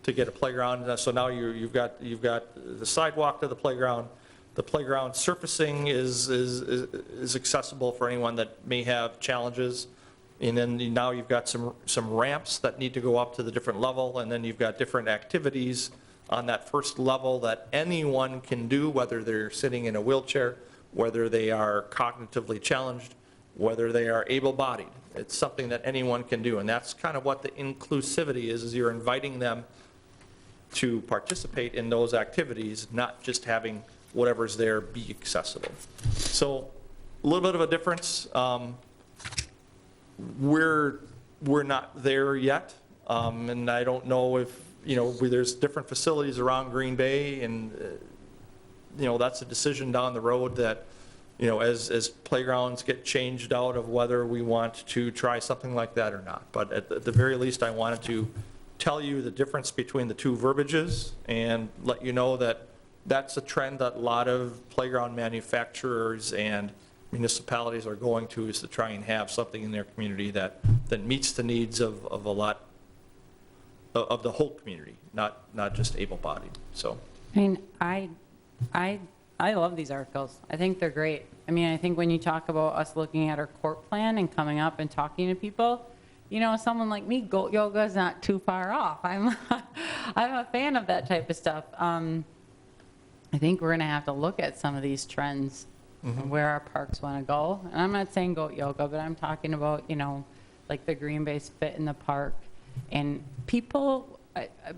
Speaker 7: to get a playground. So now you've got the sidewalk to the playground. The playground surfacing is accessible for anyone that may have challenges. And then now you've got some ramps that need to go up to the different level, and then you've got different activities on that first level that anyone can do, whether they're sitting in a wheelchair, whether they are cognitively challenged, whether they are able-bodied. It's something that anyone can do, and that's kind of what the inclusivity is you're inviting them to participate in those activities, not just having whatever's there be accessible. So a little bit of a difference. We're not there yet, and I don't know if, you know, there's different facilities around Green Bay, and you know, that's a decision down the road that, you know, as playgrounds get changed out of whether we want to try something like that or not. But at the very least, I wanted to tell you the difference between the two verbiages and let you know that that's a trend that a lot of playground manufacturers and municipalities are going to, is to try and have something in their community that meets the needs of a lot of the whole community, not just able-bodied. So
Speaker 3: I mean, I love these articles. I think they're great. I mean, I think when you talk about us looking at our court plan and coming up and talking to people, you know, someone like me, goat yoga is not too far off. I'm a fan of that type of stuff. I think we're going to have to look at some of these trends and where our parks want to go. And I'm not saying goat yoga, but I'm talking about, you know, like the Green Bay Fit in the Park. And people,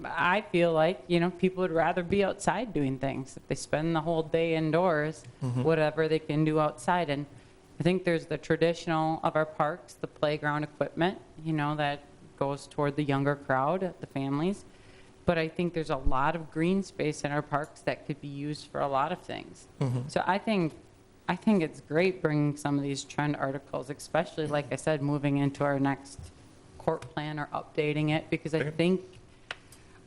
Speaker 3: I feel like, you know, people would rather be outside doing things. If they spend the whole day indoors, whatever they can do outside. And I think there's the traditional of our parks, the playground equipment, you know, that goes toward the younger crowd, the families. But I think there's a lot of green space in our parks that could be used for a lot of things. So I think it's great bringing some of these trend articles, especially, like I said, moving into our next court plan or updating it, because I
Speaker 7: Okay.
Speaker 3: think,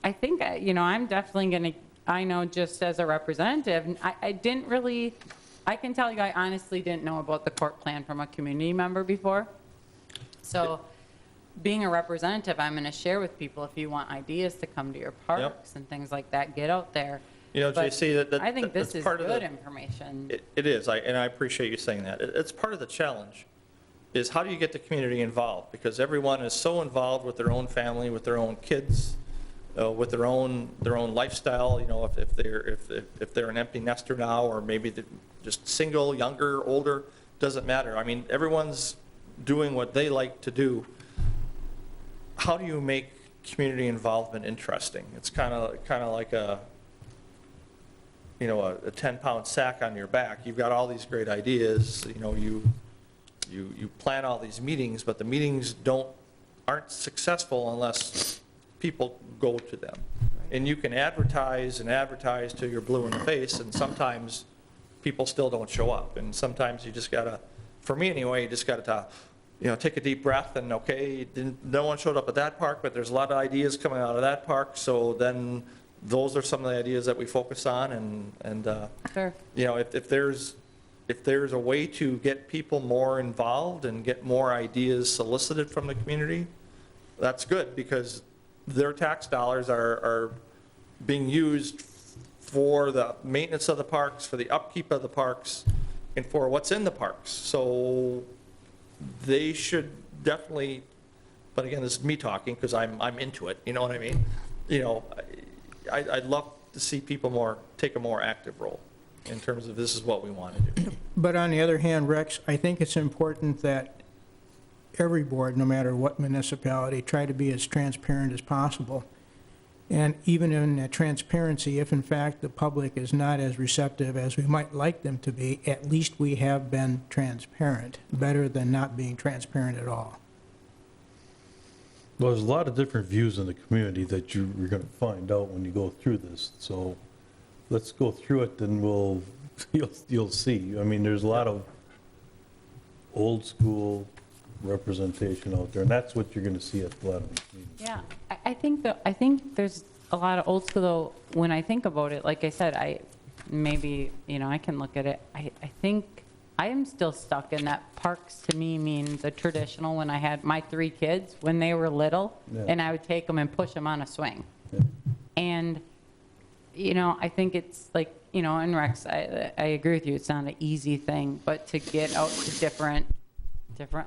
Speaker 3: I'm definitely going to, I know just as a representative, I didn't really, I can tell you, I honestly didn't know about the court plan from a community member before. So being a representative, I'm going to share with people, if you want ideas to come to your parks and things like that, get out there. But
Speaker 7: JC,
Speaker 3: I think this
Speaker 7: that's
Speaker 3: is
Speaker 7: part of
Speaker 3: good
Speaker 7: the-
Speaker 3: information.
Speaker 7: It is, and I appreciate you saying that. It's part of the challenge, is how do you get the community involved? Because everyone is so involved with their own family, with their own kids, with their own lifestyle, if they're an empty nester now, or maybe they're just single, younger, older, doesn't matter. I mean, everyone's doing what they like to do. How do you make community involvement interesting? It's kind of like a 10-pound sack on your back. You've got all these great ideas, you plan all these meetings, but the meetings aren't successful unless people go to them. And you can advertise and advertise till you're blue in the face, and sometimes people still don't show up. And sometimes you just gotta, for me anyway, you just gotta take a deep breath and, okay, no one showed up at that park, but there's a lot of ideas coming out of that park, so then those are some of the ideas that we focus on, and
Speaker 3: Sure.
Speaker 7: if there's a way to get people more involved and get more ideas solicited from the community, that's good, because their tax dollars are being used for the maintenance of the parks, for the upkeep of the parks, and for what's in the parks. So they should definitely, but again, this is me talking, because I'm into it, you know what I mean? I'd love to see people take a more active role in terms of this is what we want to do.
Speaker 5: But on the other hand, Rex, I think it's important that every board, no matter what municipality, try to be as transparent as possible. And even in that transparency, if in fact the public is not as receptive as we might like them to be, at least we have been transparent, better than not being transparent at all.
Speaker 1: Well, there's a lot of different views in the community that you're going to find out when you go through this. So let's go through it, and you'll see. I mean, there's a lot of old school representation out there, and that's what you're going to see at a lot of these meetings.
Speaker 3: Yeah, I think there's a lot of old school, though, when I think about it, like I said, I can look at it. I think I am still stuck in that parks to me means a traditional, when I had my 3 kids, when they were little,
Speaker 1: Yeah.
Speaker 3: and I would take them and push them on a swing.
Speaker 1: Yeah.
Speaker 3: And, I think it's like, and Rex, I agree with you, it's not an easy thing, but to get out to different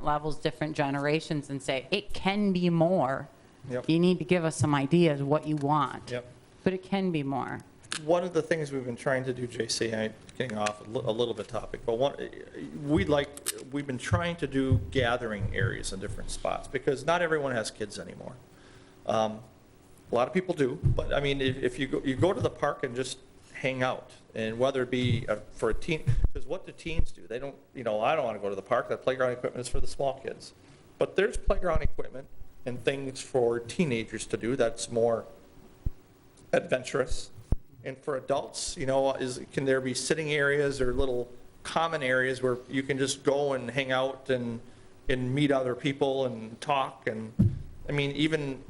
Speaker 3: levels, different generations, and say, it can be more.
Speaker 7: Yep.
Speaker 3: You need to give us some ideas what you want.
Speaker 7: Yep.
Speaker 3: But it can be more.
Speaker 7: One of the things we've been trying to do, JC, I'm getting off a little bit topic, but we've been trying to do gathering areas in different spots, because not everyone has kids anymore. A lot of people do, but I mean, if you go to the park and just hang out, and whether it be for a teen, because what do teens do? They don't, I don't want to go to the park. That playground equipment is for the small kids. But there's playground equipment and things for teenagers to do that's more adventurous. And for adults, can there be sitting areas or little common areas where you can just go and hang out and meet other people and talk? And I mean, even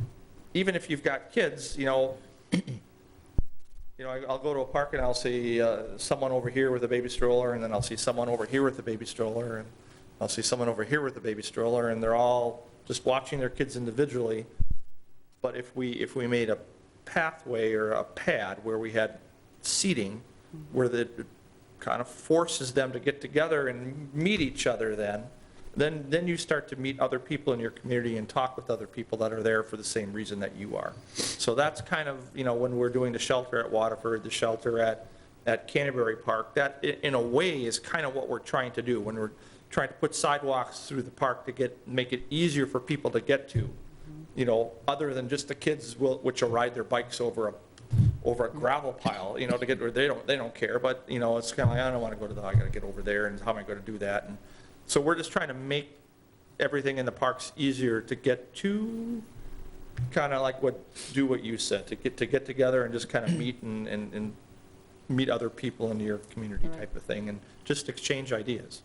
Speaker 7: if you've got kids, I'll go to a park and I'll see someone over here with a baby stroller, and then I'll see someone over here with a baby stroller, and I'll see someone over here with a baby stroller, and they're all just watching their kids individually. But if we made a pathway or a pad where we had seating, where it kind of forces them to get together and meet each other, then you start to meet other people in your community and talk with other people that are there for the same reason that you are. So that's kind of, when we're doing the shelter at Waterford, the shelter at Canterbury Park, that in a way is kind of what we're trying to do when we're trying to put sidewalks through the park to make it easier for people to get to, other than just the kids which will ride their bikes over a gravel pile, to get where they don't care, but it's kind of like, I don't want to go to I got to get over there, and how am I going to do that? And so we're just trying to make everything in the parks easier to get to, kind of like what you said, to get together and just kind of meet and meet other people in your community type of thing, and just exchange ideas.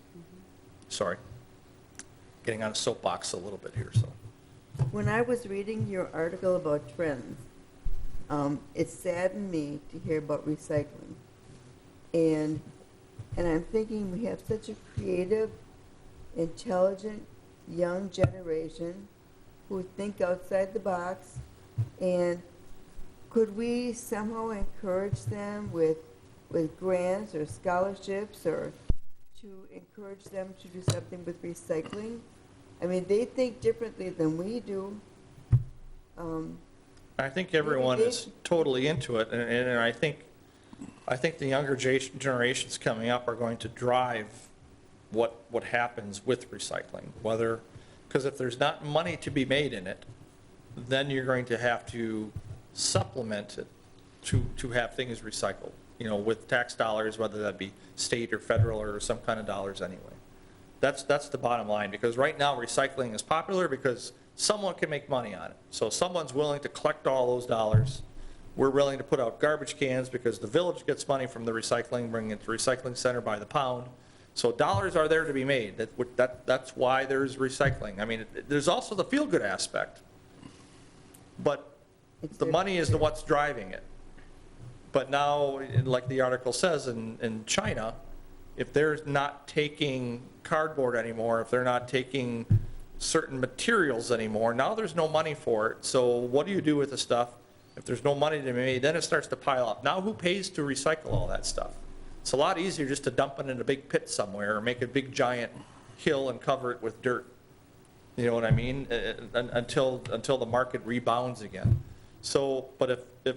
Speaker 7: Sorry, getting on a soapbox a little bit here, so.
Speaker 4: When I was reading your article about trends, it saddened me to hear about recycling. And I'm thinking we have such a creative, intelligent, young generation who think outside the box. And could we somehow encourage them with grants or scholarships, or to encourage them to do something with recycling? I mean, they think differently than we do.
Speaker 7: I think everyone is totally into it, and I think the younger generations coming up are going to drive what happens with recycling, because if there's not money to be made in it, then you're going to have to supplement it to have things recycled, with tax dollars, whether that be state or federal or some kind of dollars anyway. That's the bottom line, because right now recycling is popular because someone can make money on it. So someone's willing to collect all those dollars. We're willing to put out garbage cans because the village gets money from the recycling, bringing it to the recycling center by the pound. So dollars are there to be made. That's why there's recycling. I mean, there's also the feel-good aspect. But the money is what's driving it. But now, like the article says, in China, if they're not taking cardboard anymore, if they're not taking certain materials anymore, now there's no money for it. So what do you do with the stuff? If there's no money to be made, then it starts to pile up. Now who pays to recycle all that stuff? It's a lot easier just to dump it in a big pit somewhere or make a big giant hill and cover it with dirt. You know what I mean? Until the market rebounds again. So, but if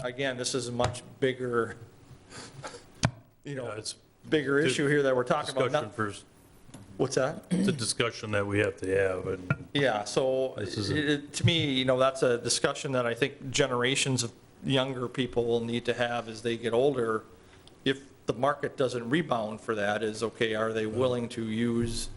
Speaker 7: again, this is a much bigger,
Speaker 1: It's
Speaker 7: bigger issue here that we're talking about.
Speaker 1: discussion first.
Speaker 7: What's that?
Speaker 1: It's a discussion that we have to have, and
Speaker 7: Yeah, so
Speaker 1: This is
Speaker 7: to me, that's a discussion that I think generations of younger people will need to have as they get older. If the market doesn't rebound for that, is okay, are they willing to use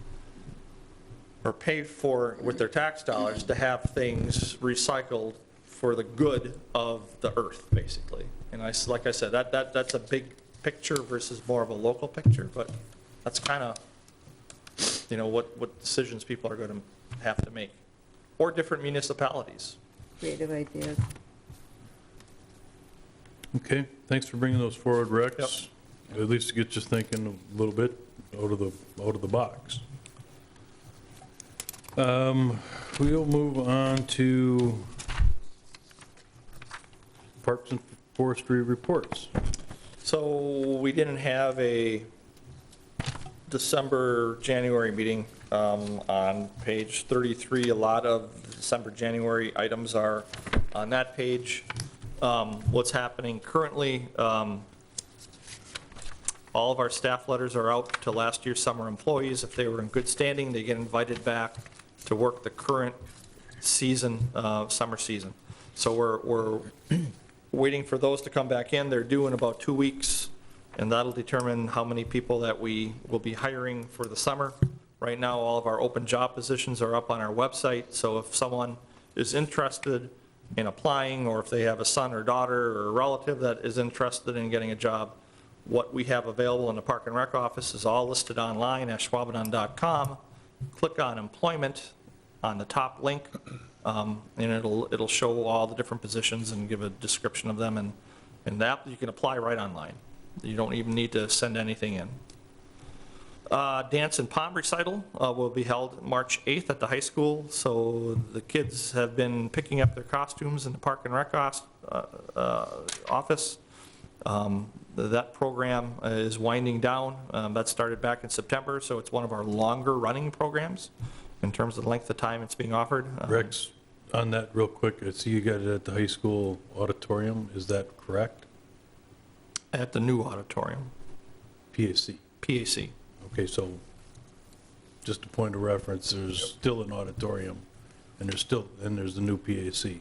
Speaker 7: or pay for with their tax dollars to have things recycled for the good of the earth, basically? And like I said, that's a big picture versus more of a local picture, but that's kind of, what decisions people are going to have to make, or different municipalities.
Speaker 4: Creative ideas.
Speaker 1: okay, thanks for bringing those forward, Rex. At least it gets you thinking a little bit out of the box. We'll move on to Parks and Forestry reports.
Speaker 7: So we didn't have a December, January meeting. On page 33, a lot of the December, January items are on that page. What's happening currently, all of our staff letters are out to last year's summer employees. If they were in good standing, they get invited back to work the current season, summer season. So we're waiting for those to come back in. They're due in about 2 weeks, and that'll determine how many people that we will be hiring for the summer. Right now, all of our open job positions are up on our website, so if someone is interested in applying, or if they have a son or daughter or a relative that is interested in getting a job, what we have available in the Park and Rec office is all listed online at ashwaubenon.com. Click on employment on the top link, and it'll show all the different positions and give a description of them, and that you can apply right online. You don't even need to send anything in. Dance and pom recital will be held March 8th at the high school, so the kids have been picking up their costumes in the Park and Rec office. That program is winding down. That started back in September, so it's one of our longer running programs in terms of the length of time it's being offered.
Speaker 1: Rex, on that real quick, I see you got it at the high school auditorium, is that correct?
Speaker 7: At the new auditorium,
Speaker 1: PAC.
Speaker 7: PAC.
Speaker 1: Okay, so just a point of reference, there's still an auditorium, and there's the new PAC.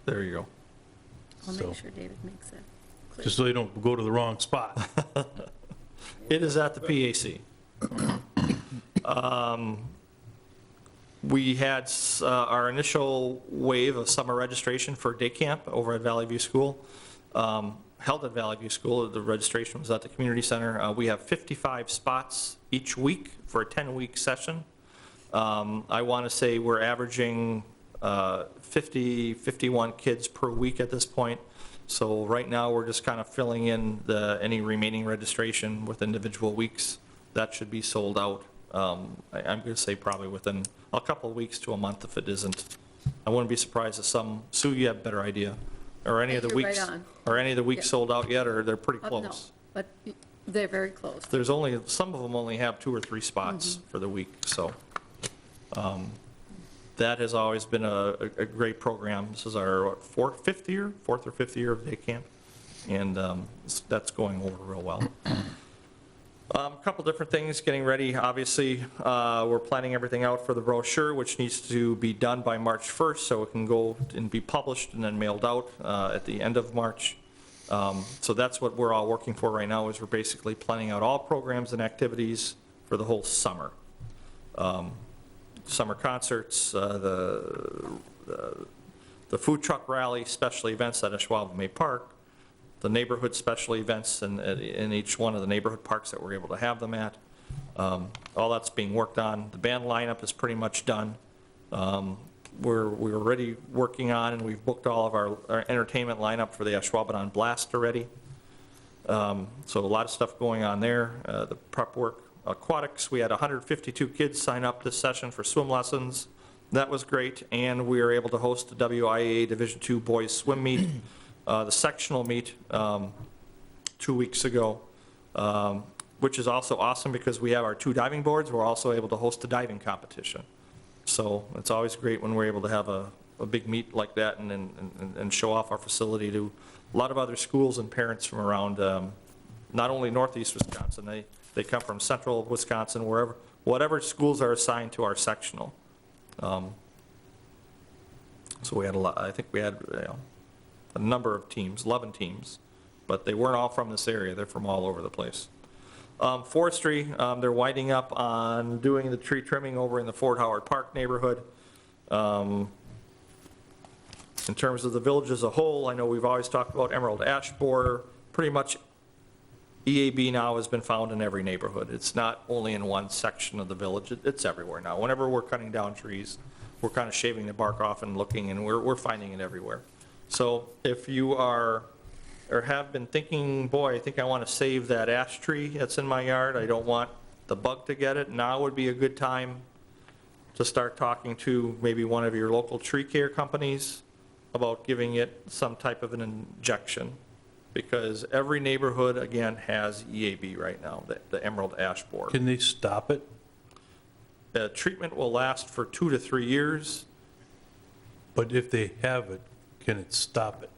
Speaker 7: There you go.
Speaker 2: I'll
Speaker 1: So-
Speaker 2: make sure David makes it clear.
Speaker 1: Just so you don't go to the wrong spot.
Speaker 7: It is at the PAC. We had our initial wave of summer registration for day camp over at Valley View School, held at Valley View School. The registration was at the community center. We have 55 spots each week for a 10-week session. I want to say we're averaging 50, 51 kids per week at this point. So right now, we're just kind of filling in any remaining registration with individual weeks. That should be sold out. I'm going to say probably within a couple of weeks to a month if it isn't. I wouldn't be surprised if some, Sue, you have a better idea. Are any of the
Speaker 2: You're right
Speaker 7: weeks,
Speaker 2: on.
Speaker 7: are any of the weeks
Speaker 2: Yeah.
Speaker 7: sold out yet, or they're pretty
Speaker 2: No,
Speaker 7: close?
Speaker 2: but they're very close.
Speaker 7: There's only, some of them only have 2 or 3 spots
Speaker 2: Mm-hmm.
Speaker 7: for the week, so. That has always been a great program. This is our fourth or fifth year of day camp, and that's going over real well. A couple different things, getting ready. Obviously, we're planning everything out for the brochure, which needs to be done by March 1st, so it can go and be published and then mailed out at the end of March. So that's what we're all working for right now, is we're basically planning out all programs and activities for the whole summer. Summer concerts, the food truck rally, special events at Ashwaubenon Park, the neighborhood special events in each one of the neighborhood parks that we're able to have them at. All that's being worked on. The band lineup is pretty much done. We're already working on, and we've booked all of our entertainment lineup for the Ashwaubenon Blast already. So a lot of stuff going on there. The prep work. Aquatics, we had 152 kids sign up this session for swim lessons. That was great, and we were able to host the WIAA Division II boys swim meet, the sectional meet 2 weeks ago, which is also awesome because we have our 2 diving boards. We're also able to host a diving competition. So it's always great when we're able to have a big meet like that and show off our facility to a lot of other schools and parents from around, not only northeast Wisconsin, they come from central Wisconsin, whatever schools are assigned to our sectional. So we had a lot, I think we had a number of teams, 11 teams, but they weren't all from this area, they're from all over the place. Forestry, they're winding up on doing the tree trimming over in the Fort Howard Park neighborhood. In terms of the village as a whole, I know we've always talked about emerald ash borer. Pretty much EAB now has been found in every neighborhood. It's not only in one section of the village, it's everywhere now. Whenever we're cutting down trees, we're kind of shaving the bark off and looking, and we're finding it everywhere. So if you are, or have been thinking, boy, I think I want to save that ash tree that's in my yard, I don't want the bug to get it, now would be a good time to start talking to maybe one of your local tree care companies about giving it some type of an injection. Because every neighborhood, again, has EAB right now, the emerald ash borer.
Speaker 1: Can they stop it?
Speaker 7: The treatment will last for 2 to 3 years.
Speaker 1: But if they have it, can it stop it?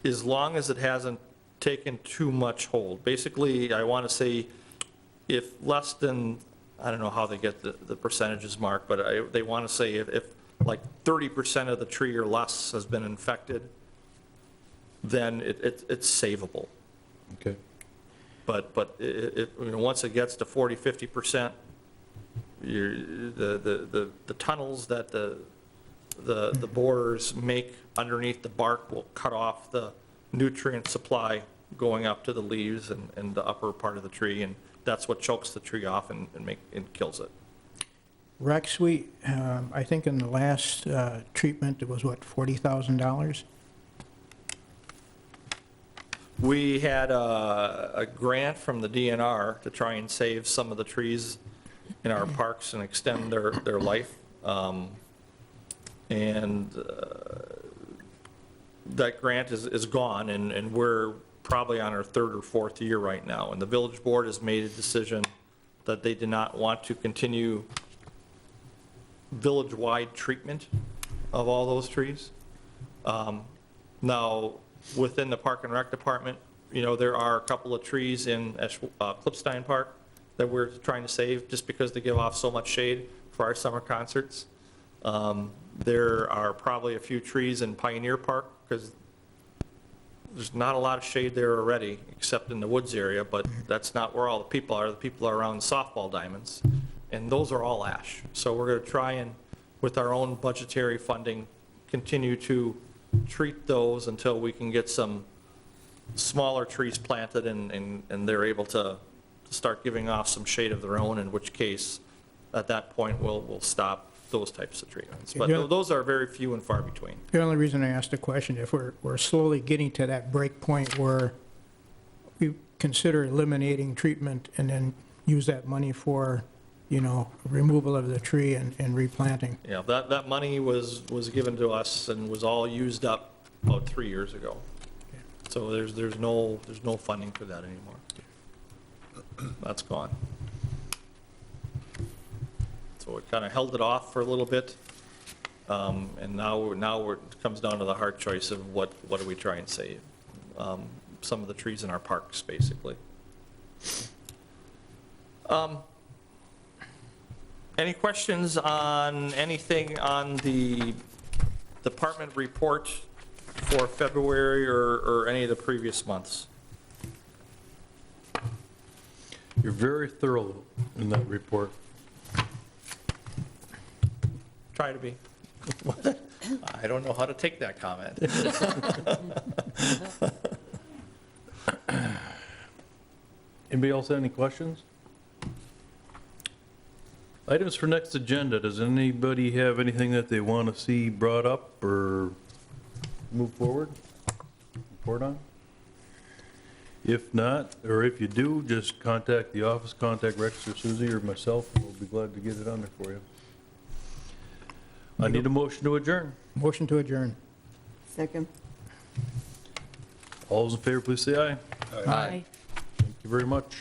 Speaker 7: As long as it hasn't taken too much hold. Basically, I want to say if less than, I don't know how they get the percentages marked, but they want to say if like 30% of the tree or less has been infected, then it's savable.
Speaker 1: Okay.
Speaker 7: But once it gets to 40, 50%, the tunnels that the borers make underneath the bark will cut off the nutrient supply going up to the leaves and the upper part of the tree, and that's what chokes the tree off and kills it.
Speaker 5: Rex, I think in the last treatment, it was what, $40,000?
Speaker 7: We had a grant from the DNR to try and save some of the trees in our parks and extend their life. And that grant is gone, and we're probably on our 3rd or 4th year right now. And the village board has made a decision that they do not want to continue village-wide treatment of all those trees. Now, within the Park and Rec Department, there are a couple of trees in Clipstein Park that we're trying to save just because they give off so much shade for our summer concerts. There are probably a few trees in Pioneer Park because there's not a lot of shade there already, except in the woods area, but that's not where all the people are. The people are around softball diamonds, and those are all ash. So we're going to try and, with our own budgetary funding, continue to treat those until we can get some smaller trees planted and they're able to start giving off some shade of their own, in which case at that point, we'll stop those types of treatments. But
Speaker 5: Yeah.
Speaker 7: those are very few and far between.
Speaker 5: The only reason I asked the question, if we're slowly getting to that break point where we consider eliminating treatment and then use that money for, removal of the tree and replanting.
Speaker 7: Yeah, that money was given to us and was all used up about 3 years ago. So there's no funding for that anymore. That's gone. So it kind of held it off for a little bit. And now it comes down to the hard choice of what do we try and save? Some of the trees in our parks, basically. Any questions on anything on the department report for February or any of the previous months?
Speaker 1: You're very thorough in that report.
Speaker 7: Try to be. I don't know how to take that comment.
Speaker 1: Anybody else have any questions? Items for next agenda. Does anybody have anything that they want to see brought up or move forward? Report on? If not, or if you do, just contact the office, contact Rex or Susie or myself, and we'll be glad to get it on there for you. I need a motion to adjourn.
Speaker 5: Motion to adjourn.
Speaker 4: Second.
Speaker 1: All those in favor, please say aye.
Speaker 3: Aye.
Speaker 1: Thank you very much.